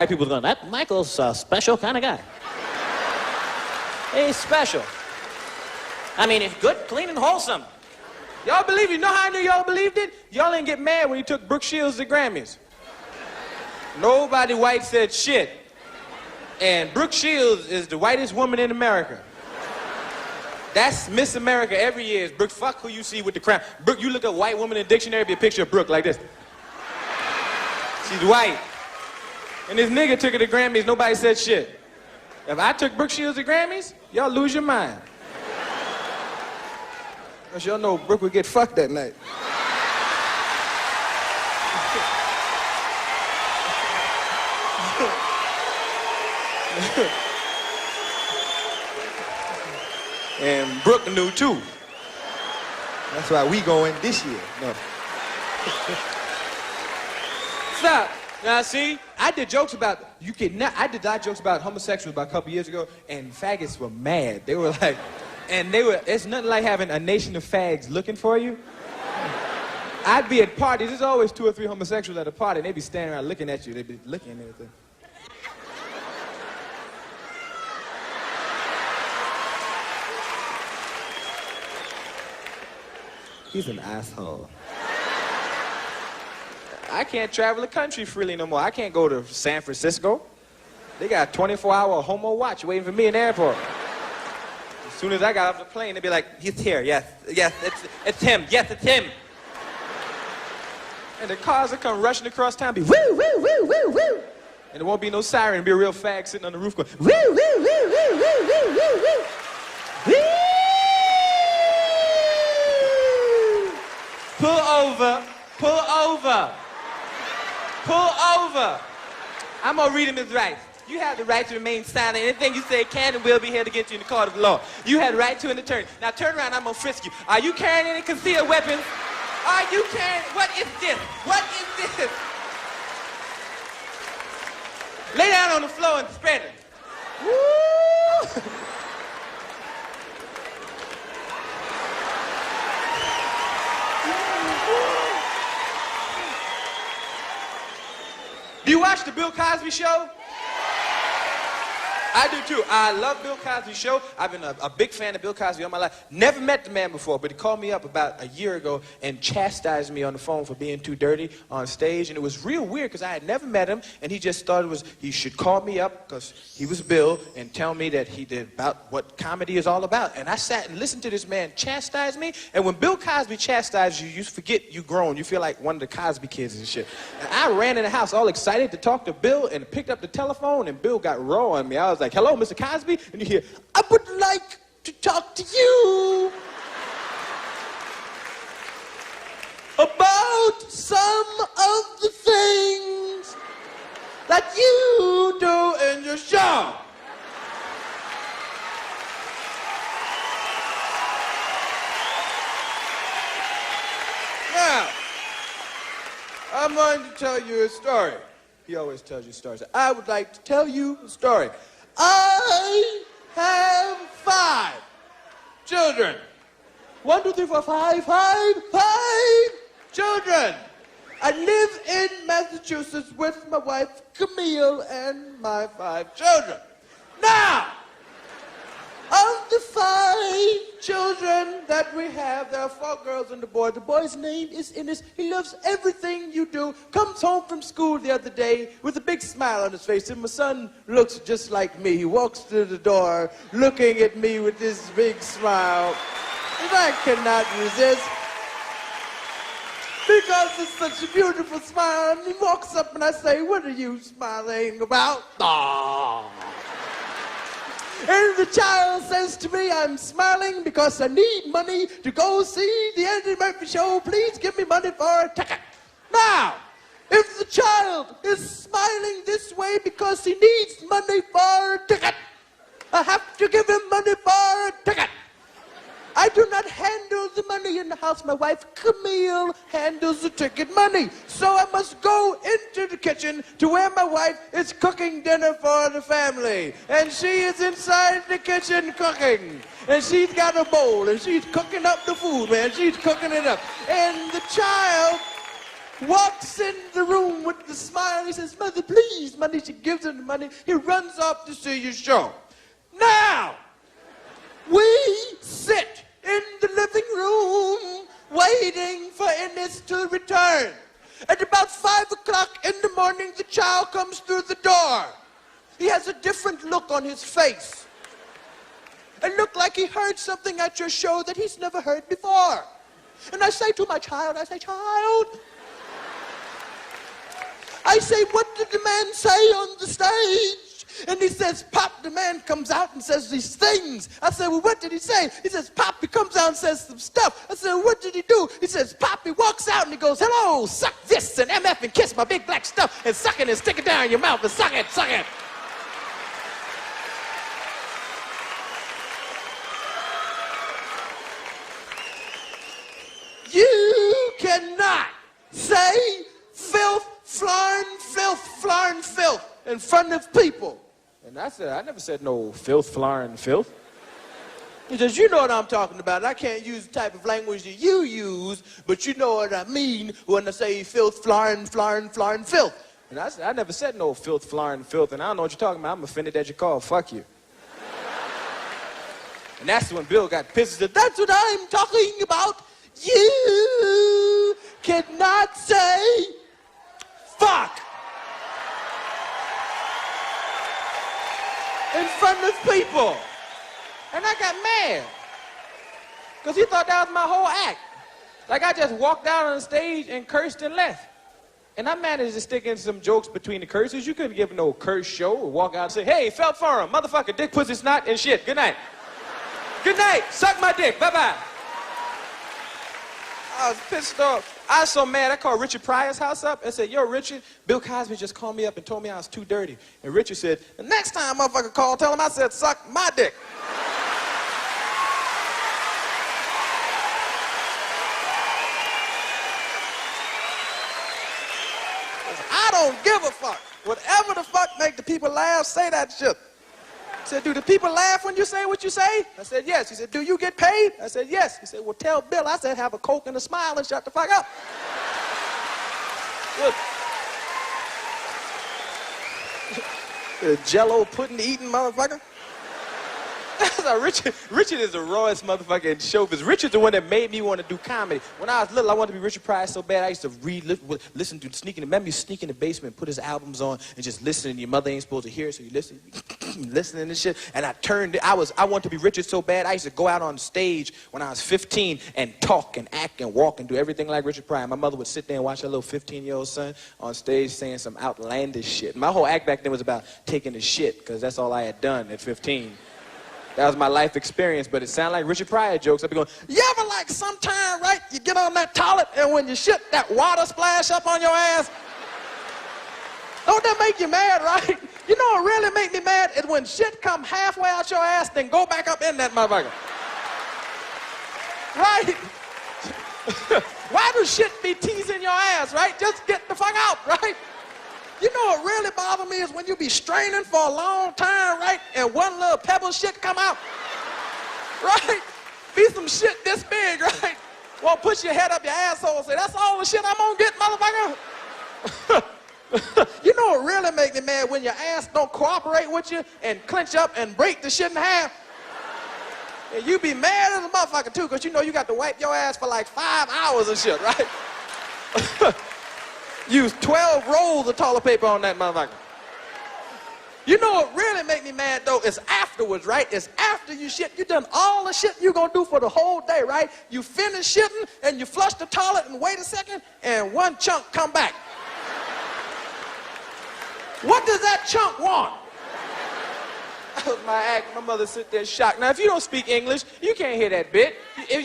People going, that Michael's a special kind of guy. He's special. I mean, it's good, clean, and wholesome. Y'all believe it? You know how I knew y'all believed it? Y'all didn't get mad when he took Brooke Shields to Grammys. Nobody white said shit. And Brooke Shields is the whitest woman in America. That's Miss America every year. Is Brooke, fuck who you see with the crown. Brooke, you look at white woman in the dictionary, be a picture of Brooke like this. She's white. And this nigga took her to Grammys, nobody said shit. If I took Brooke Shields to Grammys, y'all lose your mind. Because y'all know Brooke would get fucked that night. And Brooke knew too. That's why we going this year. No. Stop. Now see, I did jokes about I did jokes about homosexuals about a couple years ago, and faggots were mad. They were like, it's nothing like having a nation of fags looking for you. I'd be at parties, there's always 2 or 3 homosexuals at a party, and they'd be standing around looking at you, they'd be looking and everything. He's an asshole. I can't travel the country freely no more. I can't go to San Francisco. They got a 24-hour homo watch waiting for me in the airport. As soon as I got off the plane, they'd be like, he's here, yes, it's him, yes, it's him. And the cars will come rushing across town, be woo, woo, woo, woo, woo. And there won't be no siren, it'll be a real fag sitting on the roof going, woo, woo, woo, woo, woo, woo, woo, woo. Woo! Pull over, pull over. Pull over. I'm gonna read him his rights. You have the right to remain silent. Anything you say can and will be here to get you in the court of law. You have the right to an attorney. Now turn around, I'm gonna frisk you. Are you carrying any concealed weapons? Are you carrying, what is this? What is this? Lay down on the floor and spread it. Woo! Do you watch the Bill Cosby Show? I do too. I love Bill Cosby Show. I've been a big fan of Bill Cosby all my life. Never met the man before, but he called me up about a year ago and chastised me on the phone for being too dirty on stage. And it was real weird because I had never met him, and he just thought he should call me up because he was Bill and tell me that he did about what comedy is all about. And I sat and listened to this man chastise me. And when Bill Cosby chastises you, you forget you grown. You feel like one of the Cosby kids and shit. And I ran in the house all excited to talk to Bill and picked up the telephone, and Bill got raw on me. I was like, hello, Mr. Cosby? And you hear, I would like to talk to you about some of the things that you do in your show. Now, I'm going to tell you a story. He always tells you stories. I would like to tell you a story. I have 5 children. 1, 2, 3, 4, 5 children. I live in Massachusetts with my wife, Camille, and my 5 children. Now, of the 5 children that we have, there are 4 girls and a boy. The boy's name is Innes. He loves everything you do. Comes home from school the other day with a big smile on his face. And my son looks just like me. He walks through the door looking at me with this big smile. And I cannot resist. Because it's such a beautiful smile. And he walks up and I say, what are you smiling about? Aww. And the child says to me, I'm smiling because I need money to go see the Eddie Murphy show. Please give me money for a ticket. Now, if the child is smiling this way because he needs money for a ticket, I have to give him money for a ticket. I do not handle the money in the house. My wife, Camille, handles the ticket money. So I must go into the kitchen to where my wife is cooking dinner for the family. And she is inside the kitchen cooking. And she's got a bowl and she's cooking up the food, man. She's cooking it up. And the child walks in the room with the smile. He says, "Mother, please, money." She gives him the money. He runs off to see your show. Now, we sit in the living room waiting for Ennis to return. At about 5 o'clock in the morning, the child comes through the door. He has a different look on his face. It looked like he heard something at your show that he's never heard before. And I say to my child, I say, "Child," I say, "what did the man say on the stage?" And he says, "Pop." The man comes out and says these things. I said, "Well, what did he say?" He says, "Pop." He comes out and says some stuff. I said, "What did he do?" He says, "Pop." He walks out and he goes, "Hello, suck this and MF and kiss my big black stuff and suck it and stick it down in your mouth and suck it, suck it." You cannot say filth, flarn, filth in front of people. And I said, I never said no filth, flarn, filth. He says, "You know what I'm talking about. I can't use the type of language that you use, but you know what I mean when I say filth, flarn, filth." And I said, I never said no filth, flarn, filth, and I don't know what you're talking about. I'm offended that you called. Fuck you. And that's when Bill got pissed. He said, "That's what I'm talking about. You cannot say fuck in front of people." And I got mad. Because he thought that was my whole act. Like I just walked out on the stage and cursed and left. And I managed to stick in some jokes between the curses. You couldn't give no curse show or walk out and say, "Hey, felt forum, motherfucker, dick, pussy, snot, and shit. Good night. Good night. Suck my dick. Bye-bye." I was pissed off. I was so mad, I called Richard Pryor's house up and said, "Yo, Richard, Bill Cosby just called me up and told me I was too dirty." And Richard said, "The next time motherfucker call, tell him I said suck my dick." I don't give a fuck. Whatever the fuck make the people laugh, say that shit. I said, "Do the people laugh when you say what you say?" I said, "Yes." He said, "Do you get paid?" I said, "Yes." He said, "Well, tell Bill," I said, "have a Coke and a smile and shut the fuck up." Good. Jello pudding eating motherfucker. Richard is the rawest motherfucker in showbiz. Richard's the one that made me want to do comedy. When I was little, I wanted to be Richard Pryor so bad. I used to listen to sneaking. Remember, you sneak in the basement, put his albums on, and just listen. And your mother ain't supposed to hear it, so you listen, listening and shit. And I wanted to be Richard so bad. I used to go out on stage when I was 15 and talk and act and walk and do everything like Richard Pryor. My mother would sit there and watch her little 15-year-old son on stage saying some outlandish shit. My whole act back then was about taking a shit, because that's all I had done at 15. That was my life experience, but it sounded like Richard Pryor jokes. I'd be going, "You ever like sometime, right, you get on that toilet and when you shit, that water splash up on your ass? Don't that make you mad, right? You know what really make me mad is when shit come halfway out your ass, then go back up in that motherfucker." Right? Why do shit be teasing your ass, right? Just get the fuck out, right? You know what really bothers me is when you be straining for a long time, right? And one little pebble shit come out. Right? Be some shit this big, right? Well, push your head up your asshole and say, "That's all the shit I'm gonna get, motherfucker." You know what really make me mad? When your ass don't cooperate with you and clench up and break the shit in half. And you be mad as a motherfucker too, because you know you got to wipe your ass for like 5 hours and shit, right? Use 12 rolls of toilet paper on that motherfucker. You know what really make me mad though is afterwards, right? It's after you shit. You done all the shit you gonna do for the whole day, right? You finish shitting and you flush the toilet and wait a second and one chunk come back. What does that chunk want? That was my act. My mother sit there shocked. Now, if you don't speak English, you can't hear that bit.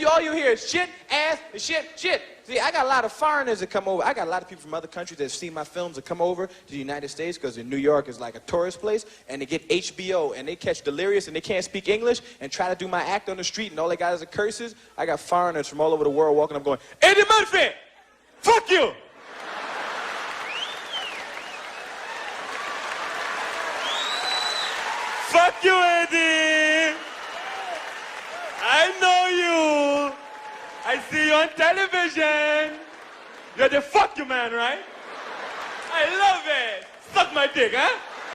All you hear is shit, ass, and shit, shit. See, I got a lot of foreigners that come over. I got a lot of people from other countries that see my films that come over to the United States because New York is like a tourist place, and they get HBO, and they catch delirious, and they can't speak English, and try to do my act on the street, and all they got is the curses. I got foreigners from all over the world walking up going, "Eddie Murphy, fuck you!" "Fuck you, Eddie! I know you! I see you on television! Yeah, they fuck you, man, right? I love it. Suck my dick, huh?